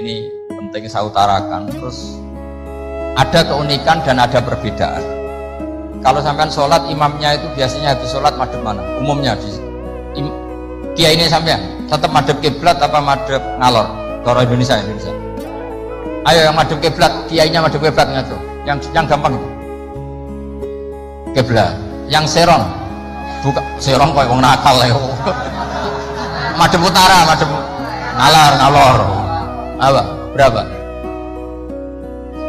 ini penting saya utarakan. Terus ada keunikan dan ada perbedaan. Kalau sampean sholat, imamnya itu biasanya habis sholat madhep mana? Umumnya di kiai ini sampean tetap madhep kiblat apa madhep ngalor? Cara Indonesia. Ayo yang madhep kiblat, kiainya madhep kiblat ngaco. Yang gampang itu. Kiblat. Yang serong, buka serong kayak wong nakal ya. Madhep utara, madhep ngalor. Apa? Berapa?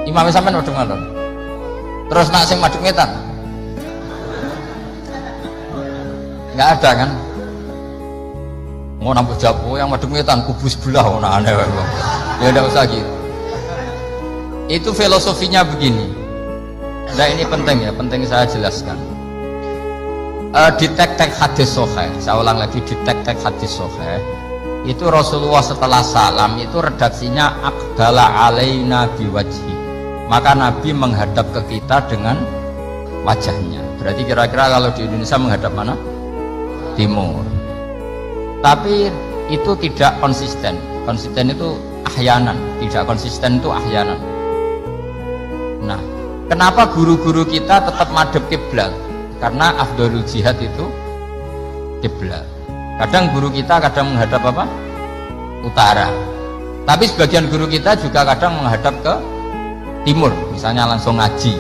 Imamnya sampean madhep ngalor. Terus nak sing madhep ngetan? Nggak ada kan? Mau nambah japo yang madhep ngetan kubu sebelah, aneh. Ya udah usah gitu. Itu filosofinya begini. Nah ini penting ya, penting saya jelaskan. Di tek-tek hadis sahih, saya ulang lagi, di tek-tek hadis sahih itu Rasulullah setelah salam itu redaksinya aqbala alaina biwajhi, maka Nabi menghadap ke kita dengan wajahnya. Berarti kira-kira kalau di Indonesia menghadap mana? Timur. Tapi itu tidak konsisten. Konsisten itu ahyanan, tidak konsisten itu ahyanan. Nah, kenapa guru-guru kita tetap madhep kiblat? Karena afdhalul jihad itu kiblat. Kadang guru kita kadang menghadap apa? Utara. Tapi sebagian guru kita juga kadang menghadap ke timur, misalnya langsung ngaji.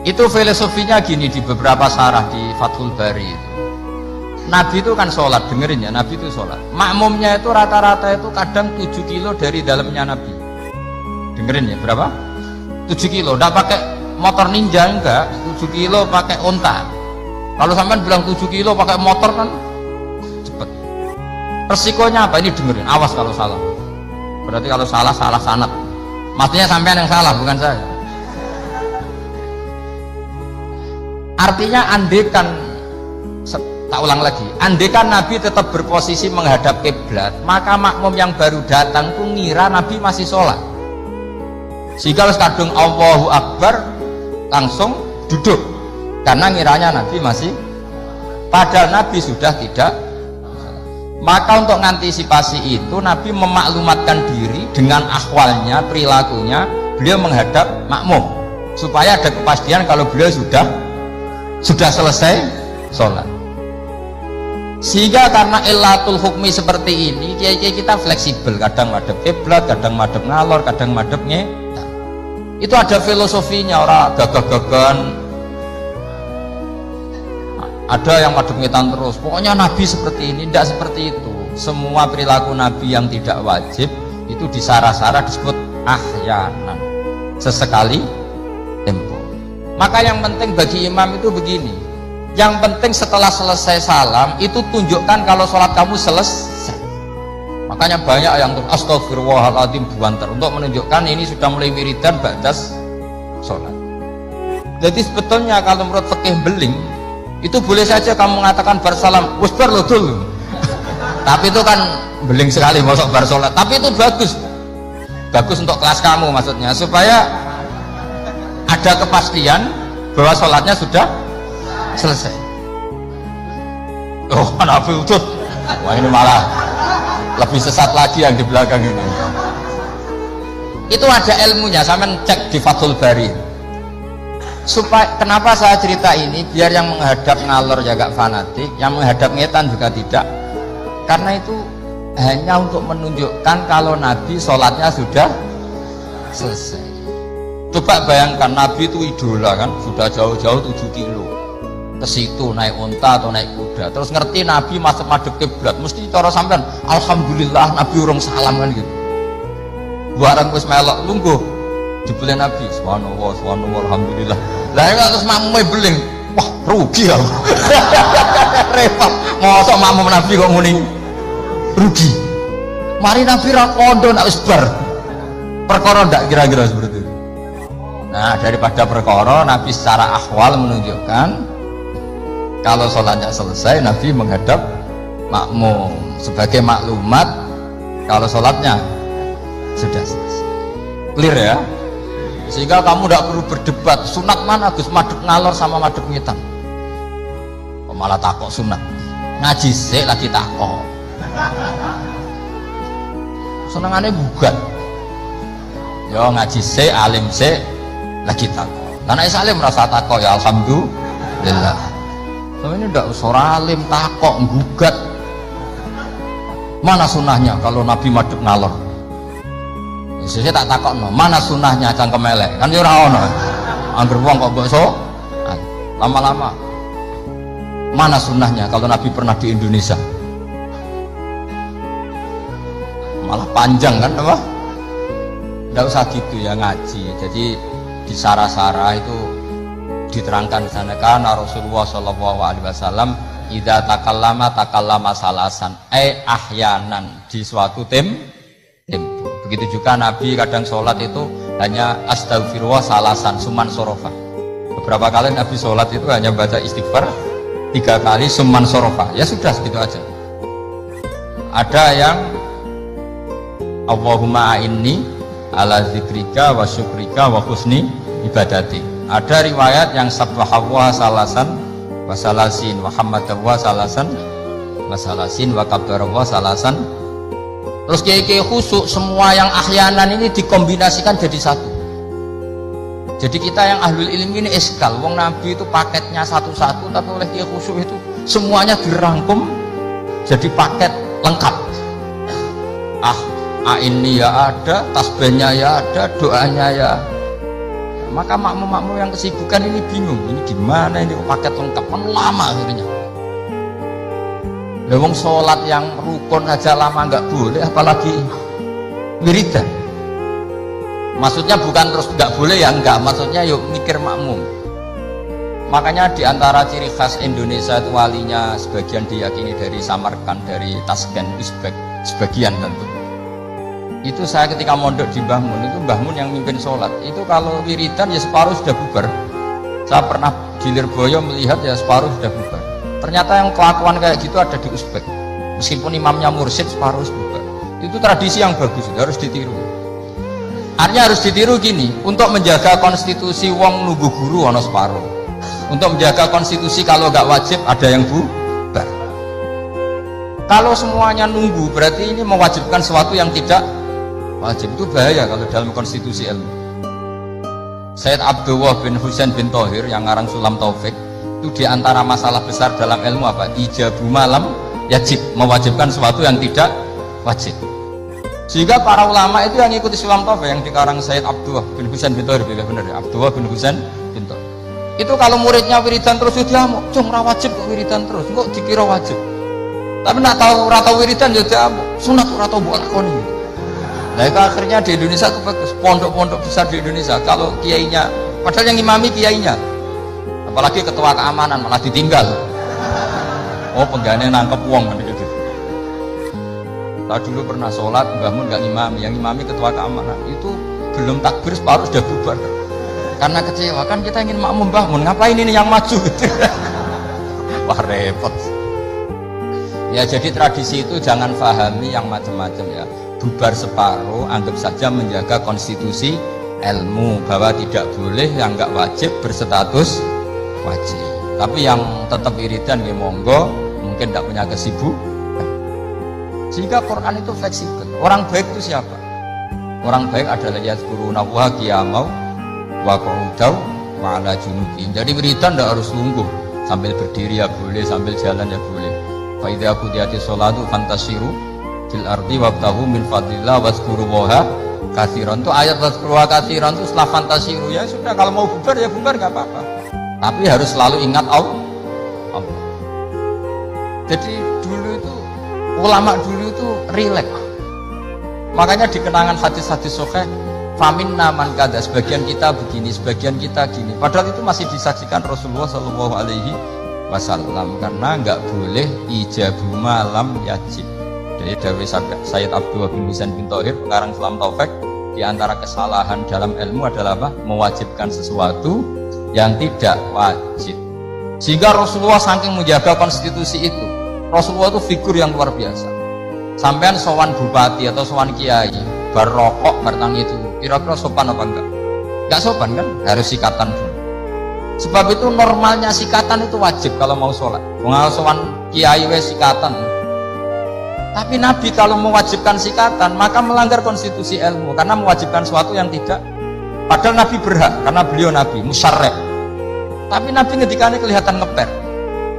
Itu filosofinya gini di beberapa syarah di Fathul Bari itu. Nabi itu kan sholat, dengerin ya, Nabi itu sholat. Makmumnya itu rata-rata itu kadang 7 kilo dari dalamnya Nabi. Dengerin ya, berapa? 7 kilo, tidak pakai motor ninja, enggak. 7 kilo pakai onta. Kalau sampean bilang 7 kilo pakai motor kan cepet. Resikonya apa? Ini dengerin, awas kalau salah. Berarti kalau salah sanad. Maksudnya sampean yang salah, bukan saya. Artinya andekan, tak ulang lagi, andekan Nabi tetap berposisi menghadap kiblat, maka makmum yang baru datang tuh ngira Nabi masih sholat. Jika kadung Allahu Akbar langsung duduk karena ngiranya Nabi masih, padahal Nabi sudah tidak. Maka untuk mengantisipasi itu Nabi memaklumatkan diri dengan ahwalnya, perilakunya, beliau menghadap makmum supaya ada kepastian kalau beliau sudah selesai sholat. Sehingga karena illatul hukmi seperti ini, kiai-kiai kita fleksibel, kadang madhep kiblat, kadang madhep ngalor, kadang madhep ngetan. Itu ada filosofinya, orang gagah-gagahan. Ada yang madhep ngetan terus. Pokoknya Nabi seperti ini, tidak seperti itu. Semua perilaku Nabi yang tidak wajib itu disara-sara disebut ahyanan, sesekali tempo. Maka yang penting bagi imam itu begini. Yang penting setelah selesai salam itu tunjukkan kalau sholat kamu selesai. Makanya banyak yang astagfirullahaladzim buantar untuk menunjukkan ini sudah mulai wiridan ba'das sholat. Jadi sebetulnya kalau menurut fikih beling itu boleh saja kamu mengatakan bar salam wasbar lo dulu. Tapi itu kan beling sekali masuk bar sholat. Tapi itu bagus untuk kelas kamu, maksudnya supaya ada kepastian bahwa sholatnya sudah selesai. Oh, Nabi utut. Wah, ini malah lebih sesat lagi yang di belakang ini. Itu ada ilmunya, sampean cek di Fathul Bari. Supaya kenapa saya cerita ini, biar yang menghadap ngalor ya gak fanatik, yang menghadap ngetan juga tidak. Karena itu hanya untuk menunjukkan kalau Nabi sholatnya sudah selesai. Coba bayangkan Nabi itu idola kan, sudah jauh-jauh 7 kilo ke situ naik unta atau naik kuda, terus ngerti Nabi masuk madhep kiblat, mesti cara sampean alhamdulillah Nabi urung salam kan gitu. Barang wis melok lungguh jebule Nabi subhanallah alhamdulillah. Lah ya terus makmume beling, wah rugi aku. Repot, mosok makmum Nabi kok muni rugi. Mari Nabi ra kondo nak wis bar. Perkara ndak kira-kira seperti itu. Nah, daripada perkara Nabi secara ahwal menunjukkan kalau sholatnya selesai, Nabi menghadap makmum sebagai maklumat kalau sholatnya sudah selesai. Clear ya? Sehingga kamu tidak perlu berdebat sunat mana Gus, madhep ngalor sama madhep ngetan. Kok malah takok sunat? Ngaji sik lagi takok. senengane gugat. Ya ngaji se, alim se, lagi takok. Lah nek alim rasa takok ya alhamdulillah. Ini ndak usah alim takok gugat. Mana sunahnya kalau Nabi madhep ngalor? Saya tak takokno, mana sunahnya cangkem elek? Kan ya ora ono. Angger wong kok mbok so lama-lama. Mana sunahnya kalau Nabi pernah di Indonesia? Malah panjang kan apa? Nggak usah gitu ya ngaji. Jadi di Sarah-Sarah itu diterangkan di sana kan Rasulullah Shallallahu Alaihi Wasallam idza takallama salasan ahyanan di suatu tempo. Begitu juga Nabi kadang sholat itu hanya astagfirullah salasan suman sorofa. Beberapa kali Nabi sholat itu hanya baca istighfar 3 kali suman sorofa. Ya sudah segitu aja. Ada yang Allahumma a'inni ala zikrika wa syukrika wa husni ibadati. Ada riwayat yang sabbahallah salasan wa salasin wa hamdallah salasan wa salasin wa kabbarallah salasan. Terus kiai-kiai khusuk semua yang ahyanan ini dikombinasikan jadi satu. Jadi kita yang ahlul ilmi ini eskal. Wong Nabi itu paketnya satu-satu, tapi oleh kiai khusuk itu semuanya dirangkum jadi paket lengkap. Ini ya ada, tasbihnya ya ada, doanya ya. Maka makmum-makmum yang kesibukan ini bingung, ini gimana ini paket lengkap, kan lama akhirnya. Wong sholat yang rukun saja lama nggak boleh, apalagi wiridan. Maksudnya bukan terus nggak boleh ya enggak, maksudnya yuk mikir makmum. Makanya diantara ciri khas Indonesia itu walinya sebagian diyakini dari Samarkand, dari Tashkent, Uzbek, sebagian tentu. Itu saya ketika mondok di Mbah Mun, itu Mbah Mun yang mimpin sholat. Itu kalau wiridan ya separuh sudah bubar. Saya pernah di Lirboyo melihat ya separuh sudah bubar. Ternyata yang kelakuan kayak gitu ada di Uzbek. Meskipun imamnya mursyid separuh bubar. Itu tradisi yang bagus, harus ditiru. Artinya harus ditiru gini, untuk menjaga konstitusi wong nunggu guru ono separuh. Untuk menjaga konstitusi kalau nggak wajib ada yang bubar. Kalau semuanya nunggu berarti ini mewajibkan sesuatu yang tidak wajib. Itu bahaya kalau dalam konstitusi ilmu. Sayyid Abdullah bin Husain bin Thohir yang ngarang Sulam Taufik itu diantara masalah besar dalam ilmu apa? Ijabu malam yajib, mewajibkan sesuatu yang tidak wajib. Sehingga para ulama itu yang ikuti Sulam Taufik yang dikarang Sayyid Abdullah bin Husain bin Thohir, benar ya, Abdullah bin Husain bin Thohir. Itu kalau muridnya wiridan terus dia mau, cung ra wajib kok wiridan terus, kok dikira wajib. Tapi nak tahu ora tau wiridan ya dia sunat ora tau mbok lakoni. Nah itu akhirnya di Indonesia itu bagus, pondok-pondok besar di Indonesia kalau kiainya, padahal yang imami kiainya, apalagi ketua keamanan malah ditinggal. Oh penggane nangkep uang kan gitu. Saya dulu pernah sholat, Mbah Mun nggak imami, yang imami ketua keamanan itu belum takbir separuh sudah bubar. Karena kecewa kan kita ingin makmum Mbah Mun, ngapain ini yang maju? Wah repot. Ya jadi tradisi itu jangan pahami yang macam-macam ya. Bubar separuh, anggap saja menjaga konstitusi ilmu bahwa tidak boleh yang nggak wajib berstatus wajib. Tapi yang tetap wiridan ya monggo, mungkin tidak punya kesibukan. Sehingga Quran itu fleksibel. Orang baik itu siapa? Orang baik adalah yazkuruna wa qiyamau wa qu'udaw wa ala junubihim. Jadi wiridan tidak harus lungguh, sambil berdiri ya boleh, sambil jalan ya boleh. Fa idza qudiyatis sholatu fantasiru fil ardi wabtahu min fadlillah wazkurullaha katsiran. Itu ayat wazkurullaha katsiran itu setelah fantasiru ya sudah, kalau mau bubar ya bubar nggak apa-apa. Tapi harus selalu ingat Allah. Jadi dulu itu ulama dulu itu rileks. Makanya di kenangan hadis-hadis sahih, faminna man kada, sebagian kita begini, sebagian kita gini. Padahal itu masih disaksikan Rasulullah Shallallahu Alaihi Wasallam karena nggak boleh ijabu malam yajib. Jadi dari Sayyid Abdullah bin Husain bin Thohir pengarang Sulam Taufik, di antara kesalahan dalam ilmu adalah apa? Mewajibkan sesuatu yang tidak wajib. Sehingga Rasulullah saking menjaga konstitusi itu, Rasulullah itu figur yang luar biasa. Sampean sowan bupati atau sowan kiai barokok bertang itu, kira-kira sopan apa enggak? Enggak sopan kan? Harus sikatan dulu. Sebab itu normalnya sikatan itu wajib kalau mau sholat. Sowan kiai wes sikatan. Tapi Nabi kalau mewajibkan sikatan maka melanggar konstitusi ilmu, karena mewajibkan sesuatu yang tidak, padahal Nabi berhak karena beliau Nabi musyarrek. Tapi Nabi ngendikannya kelihatan ngeper.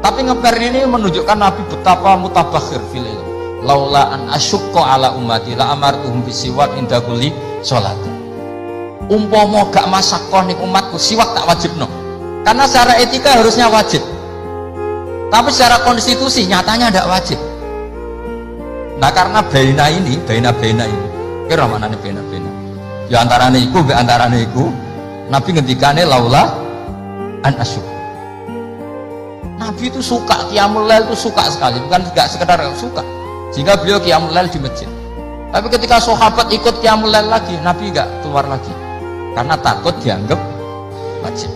Tapi ngeper ini menunjukkan Nabi betapa mutabakhir fil ilm. Laula an asyukko ala ummati la amartuhum bisiwak inda kulli sholat. Umpama gak masakoh ning umatku siwak tak wajibno, karena secara etika harusnya wajib, tapi secara konstitusi nyatanya tidak wajib. Nah karena baina ini kira mana nih baina ya antarane iku be antarane iku Nabi ngendikane laula an asyuk. Nabi itu suka qiyamul lail, itu suka sekali, bukan enggak sekedar suka, sehingga beliau qiyamul lail di masjid. Tapi ketika sahabat ikut qiyamul lail lagi, Nabi enggak keluar lagi karena takut dianggap wajib.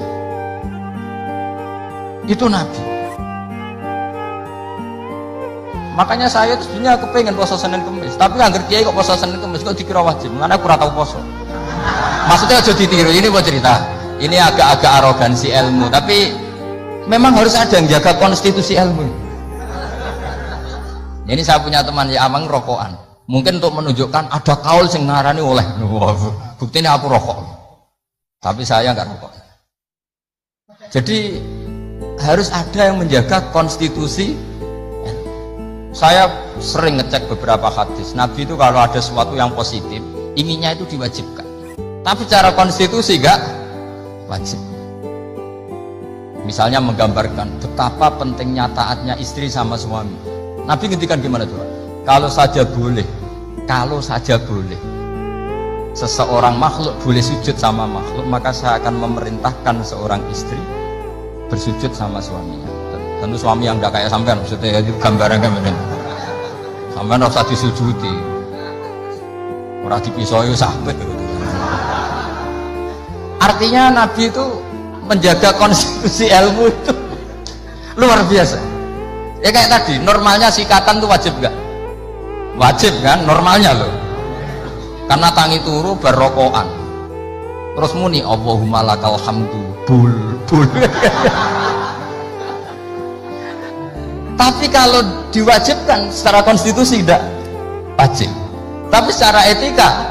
Itu Nabi. Makanya saya sebenarnya kepengen puasa Senin Kemis, tapi nggak ngerti kok puasa Senin Kemis kok dikira wajib, karena aku ora tau puasa. Maksudnya aja ditiru, ini mau cerita, ini agak-agak arogansi ilmu, tapi memang harus ada yang jaga konstitusi ilmu. Ini saya punya teman ya amang rokokan, mungkin untuk menunjukkan ada kaul sing ngarani oleh, buktinya aku rokok, tapi saya nggak rokok. Jadi harus ada yang menjaga konstitusi. Saya sering ngecek beberapa hadis Nabi itu kalau ada sesuatu yang positif inginnya itu diwajibkan, tapi cara konstitusi enggak wajib. Misalnya menggambarkan betapa pentingnya taatnya istri sama suami. Nabi ngendikan gimana tuh? Kalau saja boleh seseorang makhluk boleh sujud sama makhluk, maka saya akan memerintahkan seorang istri bersujud sama suaminya. Tentu suami yang tidak kayak sampean, maksudnya itu gambaran kemudian sampean harus disujudi, orang dipisoi sampai. Artinya Nabi itu menjaga konstitusi ilmu itu luar biasa. Ya kayak tadi, normalnya sikatan itu wajib nggak? Wajib kan, normalnya loh. Karena tangi turu berrokokan, terus muni Allahumma lakal hamdu bul. Tapi kalau diwajibkan secara konstitusi tidak wajib, tapi secara etika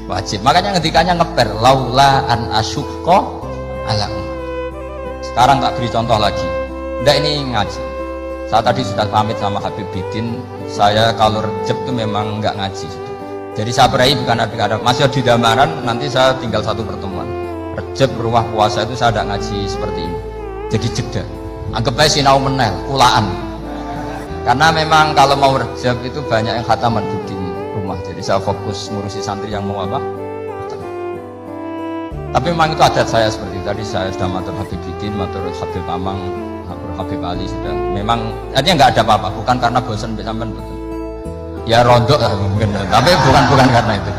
wajib. Makanya ngetikanya ngeper laula an asyukko ala umat. Sekarang tak beri contoh lagi, ndak ini ngaji. Saya tadi sudah pamit sama Habib Bidin, saya kalau rejeb itu memang nggak ngaji. Jadi saya berai bukan ada masih di Damaran, nanti saya tinggal satu pertemuan. Rejeb berumah puasa itu saya tidak ngaji seperti ini, jadi jeda. Anggap aja sinau menel, kulaan. Karena memang kalau mau rejab itu banyak yang khataman di rumah, jadi saya fokus ngurusi santri yang mau apa. Tapi memang itu adat saya seperti itu. Tadi saya sudah matur Habib Bidin, matur Habib Amang, matur Habib Ali sudah. Memang artinya nggak ada apa-apa, bukan karena bosan sampean betul. Ya rontok lah mungkin, tapi bukan karena itu.